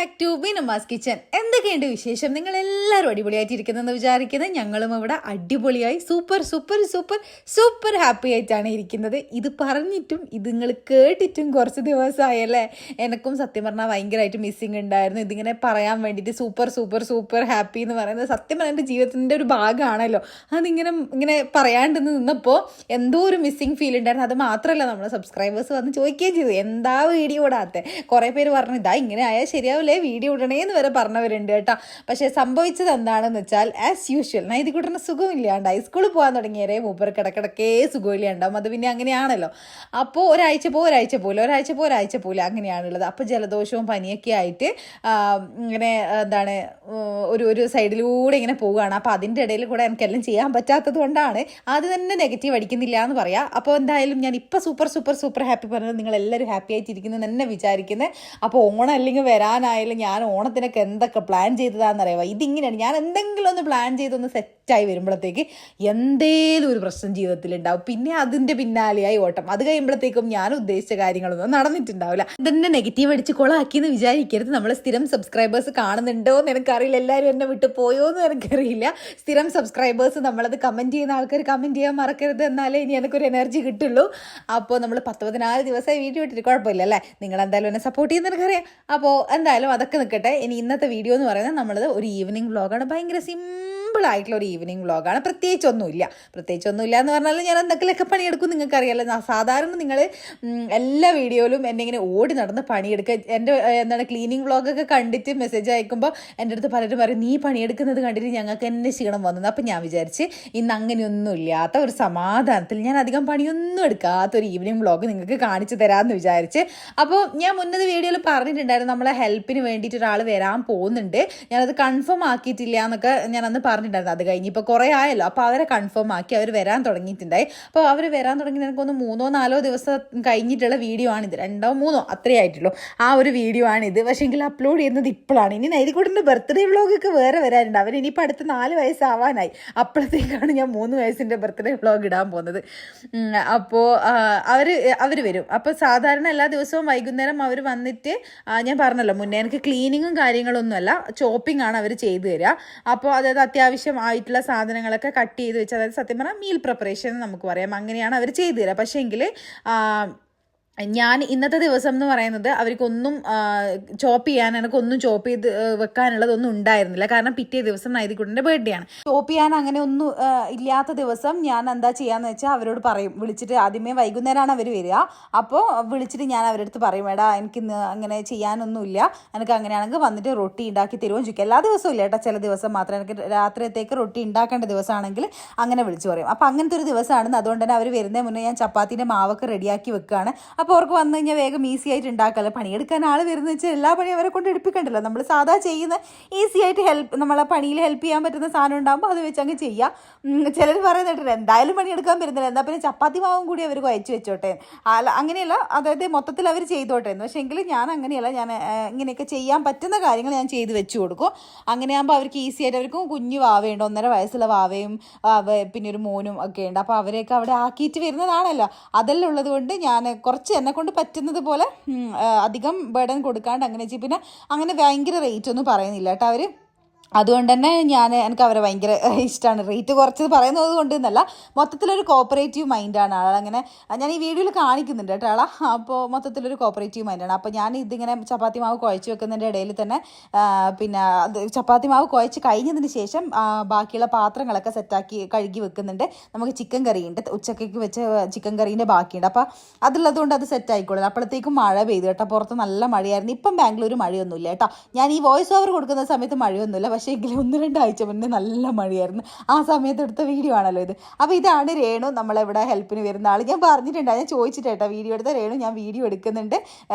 Back to ബിനുമാസ് kitchen. എന്തൊക്കെയുണ്ട് വിശേഷം? നിങ്ങൾ എല്ലാവരും അടിപൊളിയായിട്ടിരിക്കുന്നെന്ന് വിചാരിക്കുന്നത്. ഞങ്ങളും ഇവിടെ അടിപൊളിയായി super super super super happy ആയിട്ടാണ് ഇരിക്കുന്നത്. ഇത് പറഞ്ഞിട്ടും ഇത് നിങ്ങൾ കേട്ടിട്ടും കുറച്ച് ദിവസമായല്ലേ. എനിക്കും സത്യം പറഞ്ഞാൽ ഭയങ്കരമായിട്ട് മിസ്സിങ് ഉണ്ടായിരുന്നു. ഇതിങ്ങനെ പറയാൻ വേണ്ടിയിട്ട് സൂപ്പർ സൂപ്പർ സൂപ്പർ ഹാപ്പി എന്ന് പറയുന്നത് സത്യം പറഞ്ഞാൽ എൻ്റെ ജീവിതത്തിൻ്റെ ഒരു ഭാഗമാണല്ലോ. ഇങ്ങനെ പറയാണ്ട് നിന്നപ്പോൾ എന്തോ ഒരു മിസ്സിങ് ഫീൽ ഉണ്ടായിരുന്നു. അത് മാത്രമല്ല, നമ്മുടെ സബ്സ്ക്രൈബേഴ്സ് വന്ന് ചോദിക്കുകയും ചെയ്തു, എന്താ വീഡിയോ ഇടാത്തെ. കുറേ പേര് പറഞ്ഞു ഇതാ ഇങ്ങനെ ആയാൽ ശരിയാവില്ലേ, വീഡിയോ ഇടണേന്ന് വരെ പറഞ്ഞവരുണ്ട് കേട്ടോ. പക്ഷേ സംഭവിച്ചത് എന്താണെന്ന് വെച്ചാൽ ആസ് യൂഷ്വൽ നൈതികൂട്ടന് സുഖമില്ലാണ്ട് ഹൈസ്കൂളിൽ പോകാൻ തുടങ്ങിയവരെ മൂപ്പർ കിടക്കിടക്കേ സുഖമില്ലാണ്ടാവും. അത് പിന്നെ അങ്ങനെയാണല്ലോ. അപ്പോൾ ഒരാഴ്ച പോലെ അങ്ങനെയാണുള്ളത്. അപ്പോൾ ജലദോഷവും പനിയൊക്കെ ആയിട്ട് ഇങ്ങനെ ഒരു സൈഡിലൂടെ ഇങ്ങനെ പോവുകയാണ്. അപ്പോൾ അതിൻ്റെ ഇടയിൽ കൂടെ എനിക്കെല്ലാം ചെയ്യാൻ പറ്റാത്തത് കൊണ്ടാണ് ആദ്യം തന്നെ നെഗറ്റീവ് അടിക്കുന്നില്ല എന്ന് പറയാം. അപ്പോൾ എന്തായാലും ഞാൻ ഇപ്പോൾ സൂപ്പർ സൂപ്പർ സൂപ്പർ ഹാപ്പി പറഞ്ഞത് നിങ്ങളെല്ലാവരും ഹാപ്പി ആയിട്ടിരിക്കുന്നത് തന്നെ വിചാരിക്കുന്നത്. അപ്പോൾ ഓണം അല്ലെങ്കിൽ വരാനായാലും ഞാൻ ഓണത്തിനൊക്കെ എന്തൊക്കെ പ്ലാൻ ചെയ്തതാണെന്നറിയാമോ. ഇതിങ്ങനെയാണ്, ഞാൻ എന്തെങ്കിലും ഒന്ന് പ്ലാൻ ചെയ്തൊന്ന് സെറ്റായി വരുമ്പോഴത്തേക്ക് എന്തേലും ഒരു പ്രശ്നം ജീവിതത്തിലുണ്ടാവും. പിന്നെ അതിൻ്റെ പിന്നാലെയായി ഓട്ടം. അത് കഴിയുമ്പോഴത്തേക്കും ഞാൻ ഉദ്ദേശിച്ച കാര്യങ്ങളൊന്നും നടന്നിട്ടുണ്ടാവില്ല. ഇതന്നെ നെഗറ്റീവ് അടിച്ച് കൊളാക്കിയെന്ന് വിചാരിക്കരുത്. നമ്മൾ സ്ഥിരം സബ്സ്ക്രൈബേഴ്സ് കാണുന്നുണ്ടോ എന്ന് എനിക്കറിയില്ല, എല്ലാവരും എന്നെ വിട്ട് പോയോ എന്ന് എനിക്കറിയില്ല. സ്ഥിരം സബ്സ്ക്രൈബേഴ്സ് നമ്മളത് കമൻറ്റ് ചെയ്യുന്ന ആൾക്കാർ കമൻറ്റ് ചെയ്യാൻ മറക്കരുത്, എന്നാലേ ഇനി എനിക്കൊരു എനർജി കിട്ടുള്ളൂ. അപ്പോൾ നമ്മൾ 14 ദിവസമായി വീഡിയോ ഇട്ടിട്ട് കുഴപ്പമില്ല അല്ലേ. നിങ്ങളെന്തായാലും എന്നെ സപ്പോർട്ട് ചെയ്യുന്ന എനിക്കറിയാം. അപ്പോൾ എന്തായാലും അതൊക്കെ നിൽക്കട്ടെ. ഇനി ഇന്നത്തെ വീഡിയോ എന്ന് പറയുന്നത് നമ്മളത് ഒരു ഈവനിങ് വ്ളോഗാണ്. ഭയങ്കര സിമ്പിളായിട്ടുള്ള ഒരു ഈവനിങ് വ്ളോഗാണ്. പ്രത്യേകിച്ചൊന്നുമില്ല എന്ന് പറഞ്ഞാൽ ഞാൻ എന്തൊക്കെയൊക്കെ പണിയെടുക്കും നിങ്ങൾക്കറിയാമല്ലോ. സാധാരണ നിങ്ങൾ എല്ലാ വീഡിയോയിലും എന്നെ ഇങ്ങനെ ഓടി നടന്ന് പണിയെടുക്കുക. എൻ്റെ ക്ലീനിങ് വ്ളോഗൊക്കെ കണ്ടിട്ട് മെസ്സേജ് അയക്കുമ്പോൾ എൻ്റെ അടുത്ത് പലരും പറയും നീ പണിയെടുക്കുന്നത് കണ്ടിട്ട് ഞങ്ങൾക്ക് എന്നെ ക്ഷീണം വന്നത്. അപ്പം ഞാൻ വിചാരിച്ച് ഇന്ന് അങ്ങനെയൊന്നും ഇല്ലാത്ത ഒരു സമാധാനത്തിൽ ഞാൻ അധികം പണിയൊന്നും എടുക്കാത്തൊരു ഈവനിങ് വ്ളോഗ് നിങ്ങൾക്ക് കാണിച്ചു തരാമെന്ന് വിചാരിച്ച്. അപ്പോൾ ഞാൻ മുന്നത്തെ വീഡിയോയിൽ പറഞ്ഞിട്ടുണ്ടായിരുന്നു നമ്മളെ ഹെൽപ്പിന് വേണ്ടിയിട്ട് ഒരാൾ വരാൻ പോകുന്നുണ്ട്. ഞാനത് കൺഫേം ആക്കിയിട്ടില്ല എന്നൊക്കെ ഞാൻ അന്ന് പറഞ്ഞിട്ടുണ്ടായിരുന്നു. അത് കഴിഞ്ഞ് ഇപ്പോൾ കുറേ ആയല്ലോ. അപ്പോൾ അവരെ കൺഫേം ആക്കി അവർ വരാൻ തുടങ്ങിയിട്ടുണ്ടായി. അപ്പോൾ അവർ വരാൻ തുടങ്ങി എനിക്കൊന്ന് 3-4 ദിവസം കഴിഞ്ഞിട്ടുള്ള വീഡിയോ ആണിത്. 2-3 അത്രേ ആയിട്ടുള്ളൂ. ആ ഒരു വീഡിയോ ആണിത്. പക്ഷേ എങ്കിൽ അപ്ലോഡ് ചെയ്യുന്നത് ഇപ്പോഴാണ്. ഇനി നൈതികൂട്ടൻ്റെ ബർത്ത്ഡേ വ്ളോഗൊക്കെ വേറെ വരാനുണ്ട്. അവർ ഇനിയിപ്പോൾ അടുത്ത 4 വയസ്സാവാനായി. അപ്പോഴത്തേക്കാണ് ഞാൻ 3 വയസ്സിൻ്റെ ബർത്ത്ഡേ വ്ളോഗ് ഇടാൻ പോകുന്നത്. അപ്പോൾ അവർ വരും. അപ്പോൾ സാധാരണ എല്ലാ ദിവസവും വൈകുന്നേരം അവർ വന്നിട്ട് ഞാൻ പറഞ്ഞല്ലോ മുന്നേ എനിക്ക് ക്ലീനിങ്ങും കാര്യങ്ങളൊന്നുമല്ല, ചോപ്പിംഗ് ആണ് അവർ ചെയ്തു തരിക. അപ്പോൾ അതായത് അത്യാവശ്യം ആയിട്ടുള്ള സാധനങ്ങളൊക്കെ കട്ട് ചെയ്ത് വെച്ച്, അതായത് സത്യം പറഞ്ഞാൽ മീൽ പ്രിപ്പറേഷൻ നമുക്ക് പറയാം, അങ്ങനെയാണ് അവർ ചെയ്തു തരിക. പക്ഷേ എങ്കിൽ ഞാൻ ഇന്നത്തെ ദിവസം എന്ന് പറയുന്നത് അവർക്കൊന്നും ചോപ്പ് ചെയ്യാൻ, എനിക്കൊന്നും ചോപ്പ് ചെയ്ത് വെക്കാനുള്ളതൊന്നും ഉണ്ടായിരുന്നില്ല. കാരണം പിറ്റേ ദിവസം നൈതികൂട്ടൻ്റെ ബർത്ത്ഡേ ആണ്. ചോപ്പ് ചെയ്യാൻ അങ്ങനെ ഒന്നും ഇല്ലാത്ത ദിവസം ഞാൻ എന്താ ചെയ്യാന്ന് വെച്ചാൽ അവരോട് പറയും, വിളിച്ചിട്ട്. ആദ്യമേ വൈകുന്നേരമാണ് അവർ വരിക. അപ്പോൾ വിളിച്ചിട്ട് ഞാൻ അവരുടെ അടുത്ത് പറയും, എടാ എനിക്കിന്ന് അങ്ങനെ ചെയ്യാനൊന്നുമില്ല, എനിക്ക് അങ്ങനെയാണെങ്കിൽ വന്നിട്ട് റൊട്ടി ഉണ്ടാക്കി തരുമോ ചോദിക്കും. എല്ലാ ദിവസവും ഇല്ല കേട്ടോ, ചില ദിവസം മാത്രം. എനിക്ക് രാത്രിയത്തേക്ക് റൊട്ടി ഉണ്ടാക്കേണ്ട ദിവസമാണെങ്കിൽ അങ്ങനെ വിളിച്ചു പറയും. അപ്പോൾ അങ്ങനത്തെ ഒരു ദിവസമാണ്. അതുകൊണ്ട് തന്നെ അവർ വരുന്നതിന് മുന്നേ ഞാൻ ചപ്പാത്തിൻ്റെ മാവൊക്കെ റെഡിയാക്കി വെക്കുകയാണ്. അപ്പോൾ അവർക്ക് വന്നു കഴിഞ്ഞാൽ വേഗം ഈസി ആയിട്ട് ഉണ്ടാക്കാമല്ലോ. പണിയെടുക്കാൻ ആൾ വരുന്നത് വെച്ചാൽ എല്ലാ പണിയും അവരെ കൊണ്ട് എടുപ്പിക്കണ്ടല്ലോ. നമ്മൾ സാധാ ചെയ്യുന്ന ഈസി ആയിട്ട് നമ്മളെ പണിയിൽ ഹെൽപ്പ് ചെയ്യാൻ പറ്റുന്ന സാധനം ഉണ്ടാകുമ്പോൾ അത് വെച്ച് അങ്ങ് ചെയ്യാം. ചിലർ പറയുന്നിട്ട് എന്തായാലും പണിയെടുക്കാൻ വരുന്നില്ല, എന്നാൽ പിന്നെ ചപ്പാത്തി മാവും കൂടി അവർ കുഴച്ച് വെച്ചോട്ടെ. അങ്ങനെയല്ല, അതായത് മൊത്തത്തിൽ അവർ ചെയ്തോട്ടെ എന്ന്. പക്ഷേ എങ്കിൽ ഞാൻ അങ്ങനെയല്ല, ഞാൻ ഇങ്ങനെയൊക്കെ ചെയ്യാൻ പറ്റുന്ന കാര്യങ്ങൾ ഞാൻ ചെയ്ത് വെച്ച് കൊടുക്കും. അങ്ങനെയാകുമ്പോൾ അവർക്ക് ഈസി ആയിട്ട്. അവർക്കും കുഞ്ഞു വാവയുണ്ട്, 1.5 വയസ്സുള്ള വാവയും പിന്നെ ഒരു മോനും ഒക്കെ ഉണ്ട്. അപ്പോൾ അവരെയൊക്കെ അവിടെ ആക്കിയിട്ട് വരുന്നതാണല്ലോ. അതെല്ലാം ഉള്ളത് കൊണ്ട് ഞാൻ കുറച്ച് എന്നെ കൊണ്ട് പറ്റുന്നത് പോലെ അധികം ബർഡൻ കൊടുക്കാണ്ട് അങ്ങനെ ചെയ്യും. പിന്നെ അങ്ങനെ ഭയങ്കര റേറ്റ് ഒന്നും പറയുന്നില്ല കേട്ടോ അവർ. അതുകൊണ്ട് തന്നെ എനിക്ക് അവരെ ഭയങ്കര ഇഷ്ടമാണ്. റേറ്റ് കുറച്ചത് പറയുന്നത് കൊണ്ട് എന്നല്ല, മൊത്തത്തിലൊരു കോപ്പറേറ്റീവ് മൈൻഡാണ് ആൾ. അങ്ങനെ ഞാൻ ഈ വീഡിയോയിൽ കാണിക്കുന്നുണ്ട് കേട്ടോ ആളാ. അപ്പോൾ മൊത്തത്തിലൊരു കോപ്പറേറ്റീവ് മൈൻഡാണ്. അപ്പോൾ ഞാൻ ഇതിങ്ങനെ ചപ്പാത്തി മാവ് കുഴച്ച് വെക്കുന്നതിൻ്റെ ഇടയിൽ തന്നെ പിന്നെ ചപ്പാത്തി മാവ് കുഴച്ച് കഴിഞ്ഞതിന് ശേഷം ബാക്കിയുള്ള പാത്രങ്ങളൊക്കെ സെറ്റാക്കി കഴുകി വെക്കുന്നുണ്ട്. നമുക്ക് ചിക്കൻ കറിയുണ്ട്, ഉച്ചക്കേക്ക് വെച്ച ചിക്കൻ കറീൻ്റെ ബാക്കിയുണ്ട്. അപ്പോൾ അതുള്ളതുകൊണ്ട് അത് സെറ്റ് ആയിക്കോളും. അപ്പോഴത്തേക്കും മഴ പെയ്തു കേട്ടോ. പുറത്ത് നല്ല മഴയായിരുന്നു. ഇപ്പം ബാംഗ്ലൂർ മഴയൊന്നുമില്ല കേട്ടോ. ഞാൻ ഈ വോയിസ് ഓവർ കൊടുക്കുന്ന സമയത്ത് മഴയൊന്നുമില്ല. പക്ഷേ എങ്കിലും 1-2 ആഴ്ച മുന്നേ നല്ല മഴയായിരുന്നു. ആ സമയത്ത് എടുത്ത വീഡിയോ ആണല്ലോ ഇത്. അപ്പോൾ ഇതാണ് രേണു, നമ്മളിവിടെ ഹെൽപ്പിന് വരുന്ന ആൾ. ഞാൻ പറഞ്ഞിട്ടുണ്ട്, ഞാൻ ചോദിച്ചിട്ട് കേട്ടോ വീഡിയോ എടുത്ത രേണു ഞാൻ വീഡിയോ എടുക്കുന്നുണ്ട്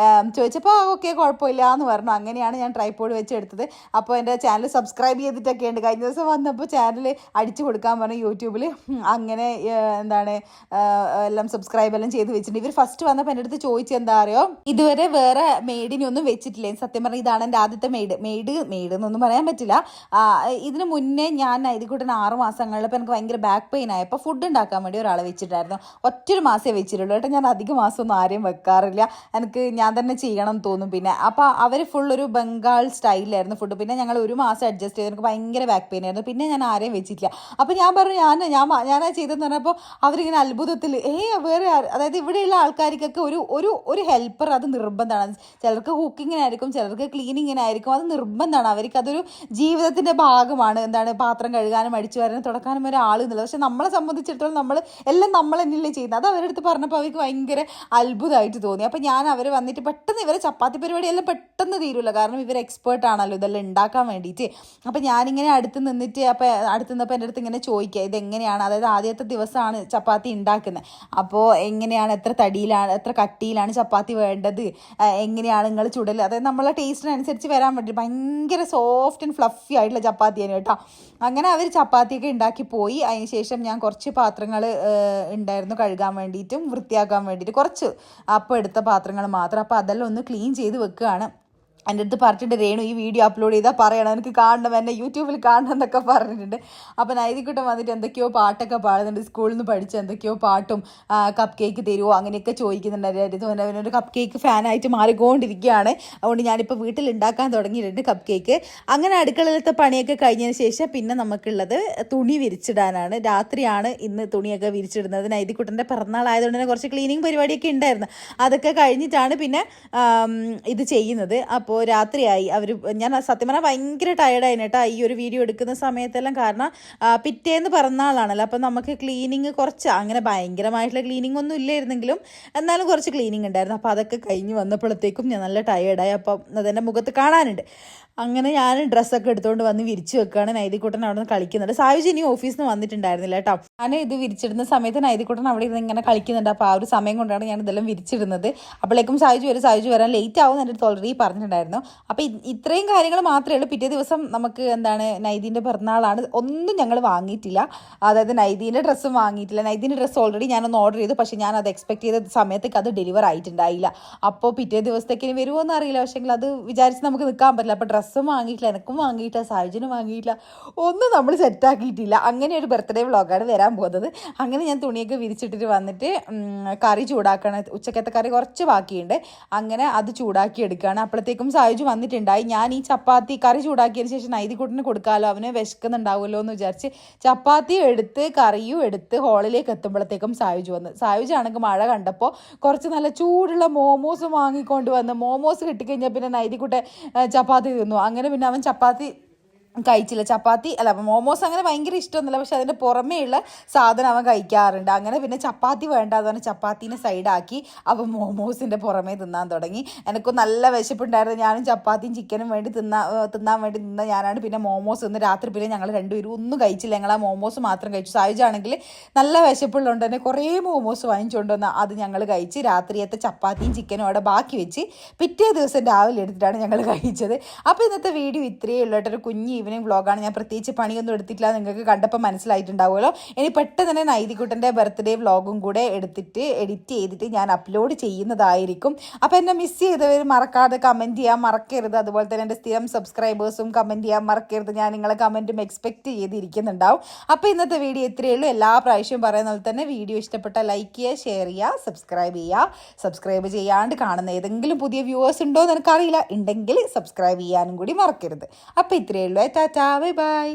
ചോദിച്ചപ്പോൾ ഓക്കെ കുഴപ്പമില്ല എന്ന് പറഞ്ഞു. അങ്ങനെയാണ് ഞാൻ ട്രൈപോഡ് വെച്ച് എടുത്തത്. അപ്പോൾ എൻ്റെ ചാനൽ സബ്സ്ക്രൈബ് ചെയ്തിട്ടൊക്കെ ഉണ്ട്. കഴിഞ്ഞ ദിവസം വന്നപ്പോൾ ചാനൽ അടിച്ചു കൊടുക്കാൻ പറഞ്ഞു യൂട്യൂബിൽ. അങ്ങനെ എല്ലാം സബ്സ്ക്രൈബ് എല്ലാം ചെയ്ത് വെച്ചിട്ടുണ്ട്. ഇവർ ഫസ്റ്റ് വന്നപ്പോൾ എൻ്റെ അടുത്ത് ചോദിച്ചത് എന്താ അറിയോ, ഇതുവരെ വേറെ മെയ്ഡിനൊന്നും വെച്ചിട്ടില്ലേ. സത്യം പറഞ്ഞാൽ ഇതാണ് എൻ്റെ ആദ്യത്തെ മെയ്ഡ് എന്നൊന്നും പറയാൻ പറ്റില്ല. ഇതിന് മുന്നേ ഞാൻ നൈതികൂട്ടന് 6 മാസങ്ങളിൽ ഇപ്പോൾ എനിക്ക് ഭയങ്കര ബാക്ക് പെയിൻ ആയപ്പോൾ ഫുഡ് ഉണ്ടാക്കാൻ വേണ്ടി ഒരാളെ വെച്ചിട്ടായിരുന്നു. ഒറ്റൊരു മാസമേ വെച്ചിട്ടുള്ളൂ കേട്ടോ. ഞാൻ അധിക മാസമൊന്നും ആരെയും വെക്കാറില്ല, എനിക്ക് ഞാൻ തന്നെ ചെയ്യണം എന്ന് തോന്നും. പിന്നെ അപ്പോൾ അവർ ഫുൾ ഒരു ബംഗാൾ സ്റ്റൈലായിരുന്നു ഫുഡ്. പിന്നെ ഞങ്ങൾ ഒരു മാസം അഡ്ജസ്റ്റ് ചെയ്തു, എനിക്ക് ഭയങ്കര ബാക്ക് പെയിൻ ആയിരുന്നു. പിന്നെ ഞാൻ ആരെയും വെച്ചിട്ടില്ല. അപ്പോൾ ഞാൻ പറഞ്ഞു ഞാനാ ചെയ്തതെന്ന് പറഞ്ഞപ്പോൾ അവരിങ്ങനെ അത്ഭുതത്തിൽ വേറെ അതായത് ഇവിടെയുള്ള ആൾക്കാർക്കൊക്കെ ഒരു ഹെൽപ്പർ അത് നിർബന്ധമാണ്. ചിലർക്ക് കുക്കിങ്ങിനായിരിക്കും, ചിലർക്ക് ക്ലീനിങ്ങിനായിരിക്കും, അത് നിർബന്ധമാണ്. അവർക്ക് അതൊരു ജീവിതത്തിൻ്റെ ഭാഗമാണ്. എന്താണ്, പാത്രം കഴുകാനും അടിച്ചു വരാനും തുടക്കാനും ഒരാൾ എന്നുള്ളത്. പക്ഷെ നമ്മളെ സംബന്ധിച്ചിടത്തോളം എല്ലാം നമ്മൾ തന്നെയല്ലേ ചെയ്യുന്നത്. അത് അവരുടെ അടുത്ത് പറഞ്ഞപ്പോൾ അവർക്ക് ഭയങ്കര അത്ഭുതമായിട്ട് തോന്നി. അപ്പോൾ ഞാൻ അവർ വന്നിട്ട് പെട്ടെന്ന് ഇവരെ ചപ്പാത്തി പരിപാടിയെല്ലാം പെട്ടെന്ന് തീരുമല്ലോ, കാരണം ഇവർ എക്സ്പേർട്ട് ആണല്ലോ ഇതെല്ലാം ഉണ്ടാക്കാൻ വേണ്ടിയിട്ട്. അപ്പോൾ ഞാനിങ്ങനെ അടുത്ത് നിന്നിട്ട് അടുത്ത് നിന്നപ്പോൾ എൻ്റെ അടുത്ത് ഇങ്ങനെ ചോദിക്കുക ഇതെങ്ങനെയാണ്, അതായത് ആദ്യത്തെ ദിവസമാണ് ചപ്പാത്തി ഉണ്ടാക്കുന്നത്, അപ്പോൾ എങ്ങനെയാണ്, എത്ര തടിയിലാണ്, എത്ര കട്ടിയിലാണ് ചപ്പാത്തി വേണ്ടത്, എങ്ങനെയാണ് നിങ്ങൾ ചുടൽ, അതായത് നമ്മളെ ടേസ്റ്റിനനുസരിച്ച് വരാൻ വേണ്ടി ഭയങ്കര സോഫ്റ്റ് ആൻഡ് ഫ്ലഫി ആയിട്ടുള്ള ചപ്പാത്തിയാണ് കേട്ടോ. അങ്ങനെ അവർ ചപ്പാത്തിയൊക്കെ ഉണ്ടാക്കി പോയി. അതിന് ശേഷം ഞാൻ കുറച്ച് പാത്രങ്ങൾ ഉണ്ടായിരുന്നു കഴുകാൻ വേണ്ടിയിട്ടും വൃത്തിയാക്കാൻ വേണ്ടിയിട്ട്, കുറച്ച് അപ്പം എടുത്ത പാത്രങ്ങൾ മാത്രം. അപ്പോൾ അതെല്ലാം ഒന്ന് ക്ലീൻ ചെയ്ത് വെക്കുകയാണ്. എൻ്റെ അടുത്ത് പറഞ്ഞിട്ടുണ്ട്, രേണു ഈ വീഡിയോ അപ്ലോഡ് ചെയ്താൽ പറയണം, എനിക്ക് കാണണം, എന്നെ യൂട്യൂബിൽ കാണണം എന്നൊക്കെ പറഞ്ഞിട്ടുണ്ട്. അപ്പോൾ നൈതികൂട്ടൻ വന്നിട്ട് എന്തൊക്കെയോ പാട്ടൊക്കെ പാടുന്നുണ്ട്, സ്കൂളിൽ നിന്ന് പഠിച്ച എന്തൊക്കെയോ പാട്ടും കപ്പ് കേക്ക് തരുമോ അങ്ങനെയൊക്കെ ചോദിക്കുന്നുണ്ടായിരുന്നു. അവനൊരു കപ്പ് കേക്ക് ഫാനായിട്ട് മാറിക്കൊണ്ടിരിക്കുകയാണ്. അതുകൊണ്ട് ഞാനിപ്പോൾ വീട്ടിൽ ഉണ്ടാക്കാൻ തുടങ്ങിയിട്ടുണ്ട് കപ്പ് കേക്ക്. അങ്ങനെ അടുക്കളയിലത്തെ പണിയൊക്കെ കഴിഞ്ഞതിന് ശേഷം പിന്നെ നമുക്കുള്ളത് തുണി വിരിച്ചിടാനാണ്. രാത്രിയാണ് ഇന്ന് തുണിയൊക്കെ വിരിച്ചിടുന്നത്. നൈതികൂട്ടൻ്റെ പിറന്നാളായതുകൊണ്ട് തന്നെ കുറച്ച് ക്ലീനിങ് പരിപാടിയൊക്കെ ഉണ്ടായിരുന്നു. അതൊക്കെ കഴിഞ്ഞിട്ടാണ് പിന്നെ ഇത് ചെയ്യുന്നത്. അപ്പോൾ രാത്രിയായി. ഞാൻ സത്യം പറഞ്ഞാൽ ഭയങ്കര ടയർഡായിരുന്നു കേട്ടോ ഈ ഒരു വീഡിയോ എടുക്കുന്ന സമയത്തെല്ലാം. കാരണം പിറ്റേന്ന് പിറന്നാളാണല്ലോ, അപ്പം നമുക്ക് ക്ലീനിങ് കുറച്ച് അങ്ങനെ ഭയങ്കരമായിട്ടുള്ള ക്ലീനിങ് ഒന്നും ഇല്ലായിരുന്നെങ്കിലും എന്നാലും കുറച്ച് ക്ലീനിങ് ഉണ്ടായിരുന്നു. അപ്പോൾ അതൊക്കെ കഴിഞ്ഞ് വന്നപ്പോഴത്തേക്കും ഞാൻ നല്ല ടയേർഡായി. അപ്പം അതെൻ്റെ മുഖത്ത് കാണാനുണ്ട്. അങ്ങനെ ഞാൻ ഡ്രസ്സൊക്കെ എടുത്തുകൊണ്ട് വന്ന് വിരിച്ച് വെക്കുകയാണ്. നൈതികൂട്ടൻ അവിടെ നിന്ന് കളിക്കുന്നുണ്ട്. സായുജ് ഇനി ഓഫീസിൽ നിന്ന് വന്നിട്ടുണ്ടായിരുന്നില്ല കേട്ടോ. ഞാൻ ഇത് വിരിച്ചിടുന്ന സമയത്ത് നൈതികൂട്ടൻ അവിടെ ഇരുന്ന് ഇങ്ങനെ കളിക്കുന്നുണ്ട്. അപ്പോൾ ആ ഒരു സമയം കൊണ്ടാണ് ഞാൻ ഇതെല്ലാം വിരിച്ചിടുന്നത്. അപ്പോഴേക്കും സായുജ് വരാൻ ലേറ്റ് ആവും എൻ്റെ അടുത്ത് ഓൾറെഡി പറഞ്ഞിട്ടുണ്ടായിരുന്നു. അപ്പോൾ ഇത്രയും കാര്യങ്ങൾ മാത്രമേ ഉള്ളൂ. പിറ്റേ ദിവസം നമുക്ക് നൈദീൻ്റെ പിറന്നാളാണ്. ഒന്നും ഞങ്ങൾ വാങ്ങിയിട്ടില്ല, അതായത് നൈദീൻ്റെ ഡ്രസ്സും വാങ്ങിയിട്ടില്ല. നൈദീൻ്റെ ഡ്രസ്സ് ഓൾറെഡി ഞാനൊന്ന് ഓർഡർ ചെയ്തു, പക്ഷേ ഞാൻ അത് എക്സ്പെക്ട് ചെയ്ത സമയത്തേക്ക് അത് ഡെലിവർ ആയിട്ടുണ്ടായില്ല. അപ്പോൾ പിറ്റേ ദിവസത്തേക്ക് ഇനി വരുമോ എന്ന് അറിയില്ല. പക്ഷേ അത് വിചാരിച്ച് നമുക്ക് നിൽക്കാൻ പറ്റില്ല. അപ്പോൾ ഡ്രസ്സും വാങ്ങിയിട്ടില്ല, എനിക്കും വാങ്ങിയിട്ടില്ല, സായുജിനും വാങ്ങിയിട്ടില്ല, ഒന്നും നമ്മൾ സെറ്റാക്കിയിട്ടില്ല. അങ്ങനെ ഒരു ബർത്ത്ഡേ വ്ളോഗാണ് വരാൻ പോകുന്നത്. അങ്ങനെ ഞാൻ തുണിയൊക്കെ വിരിച്ചിട്ടിട്ട് വന്നിട്ട് കറി ചൂടാക്കണം. ഉച്ചക്കത്തെ കറി കുറച്ച് ബാക്കിയുണ്ട്, അങ്ങനെ അത് ചൂടാക്കി എടുക്കുകയാണ്. അപ്പോഴത്തേക്കും സായുജ് വന്നിട്ടുണ്ടായി. ഞാൻ ഈ ചപ്പാത്തി കറി ചൂടാക്കിയതിന് ശേഷം നൈതികൂട്ടന് കൊടുക്കാമല്ലോ, അവന് വിശക്കുന്നുണ്ടാവുമല്ലോ എന്ന് വിചാരിച്ച് ചപ്പാത്തിയും എടുത്ത് കറിയും എടുത്ത് ഹോളിലേക്ക് എത്തുമ്പോഴത്തേക്കും സായുജ് വന്നു. സായുജ് ആണെങ്കിൽ മഴ കണ്ടപ്പോൾ കുറച്ച് നല്ല ചൂടുള്ള മോമോസ് വാങ്ങിക്കൊണ്ട് വന്ന്, മോമോസ് കിട്ടിക്കഴിഞ്ഞാൽ പിന്നെ നൈതികൂട്ടൻ ചപ്പാത്തി തിന്നു. അങ്ങനെ പിന്നെ അവൻ ചപ്പാത്തി കഴിച്ചില്ല. മോമോസ് അങ്ങനെ ഭയങ്കര ഇഷ്ടമൊന്നുമില്ല, പക്ഷെ അതിൻ്റെ പുറമേയുള്ള സാധനം അവൻ കഴിക്കാറുണ്ട്. അങ്ങനെ പിന്നെ ചപ്പാത്തി വേണ്ട എന്ന് പറഞ്ഞാൽ ചപ്പാത്തീനെ സൈഡാക്കി അവൻ മോമോസിൻ്റെ പുറമേ തിന്നാൻ തുടങ്ങി. എനിക്കും നല്ല വിശപ്പുണ്ടായിരുന്നു. ഞാനും ചപ്പാത്തിയും ചിക്കനും വേണ്ടി തിന്നാൻ വേണ്ടി നിന്ന ഞാനാണ് പിന്നെ മോമോസ് തിന്ന്. രാത്രി പിന്നെ ഞങ്ങൾ രണ്ടുപേരും ഒന്നും കഴിച്ചില്ല, ഞങ്ങൾ ആ മോമോസ് മാത്രം കഴിച്ചു. സായുജാണെങ്കിൽ നല്ല വിശപ്പുള്ളതുകൊണ്ട് തന്നെ കുറേ മോമോസ് വാങ്ങിച്ചുകൊണ്ട് വന്ന് അത് ഞങ്ങൾ കഴിച്ച് രാത്രിയത്തെ ചപ്പാത്തിയും ചിക്കനും അവിടെ ബാക്കി വെച്ച് പിറ്റേ ദിവസം രാവിലെ എടുത്തിട്ടാണ് ഞങ്ങൾ കഴിച്ചത്. അപ്പോൾ ഇന്നത്തെ വീഡിയോ ഇത്രയേ ഉള്ളൂ കേട്ടോ. ഒരു കുഞ്ഞ് ഈവനിങ് വ്ളോഗാണ്. ഞാൻ പ്രത്യേകിച്ച് പണിയൊന്നും എടുത്തിട്ടില്ല, നിങ്ങൾക്ക് കണ്ടപ്പോൾ മനസ്സിലായിട്ടുണ്ടാവുമല്ലോ. ഇനി പെട്ടെന്ന് തന്നെ നൈതികൂട്ടൻ്റെ ബർത്ത്ഡേ വ്ളോഗും കൂടെ എടുത്തിട്ട് എഡിറ്റ് ചെയ്തിട്ട് ഞാൻ അപ്ലോഡ് ചെയ്യുന്നതായിരിക്കും. അപ്പോൾ എന്നെ മിസ് ചെയ്തവർ മറക്കാതെ കമൻറ്റ് ചെയ്യാൻ മറക്കരുത്. അതുപോലെ തന്നെ എൻ്റെ സ്ഥിരം സബ്സ്ക്രൈബേഴ്സും കമൻറ്റ് ചെയ്യാൻ മറക്കരുത്. ഞാൻ നിങ്ങളെ കമൻറ്റും എക്സ്പെക്റ്റ് ചെയ്തിരിക്കുന്നുണ്ടാവും. അപ്പോൾ ഇന്നത്തെ വീഡിയോ ഇത്രയേ ഉള്ളൂ. എല്ലാ പ്രാവശ്യവും പറയുന്ന പോലെ തന്നെ വീഡിയോ ഇഷ്ടപ്പെട്ടാൽ ലൈക്ക് ചെയ്യുക, ഷെയർ ചെയ്യുക, സബ്സ്ക്രൈബ് ചെയ്യാണ്ട് കാണുന്ന ഏതെങ്കിലും പുതിയ വ്യൂവേഴ്സ് ഉണ്ടോ എന്ന് എനിക്കറിയില്ല, ഉണ്ടെങ്കിൽ സബ്സ്ക്രൈബ് ചെയ്യാനും കൂടി മറക്കരുത്. അപ്പോൾ ഇത്രയേ ഉള്ളൂ. Tata, bye bye.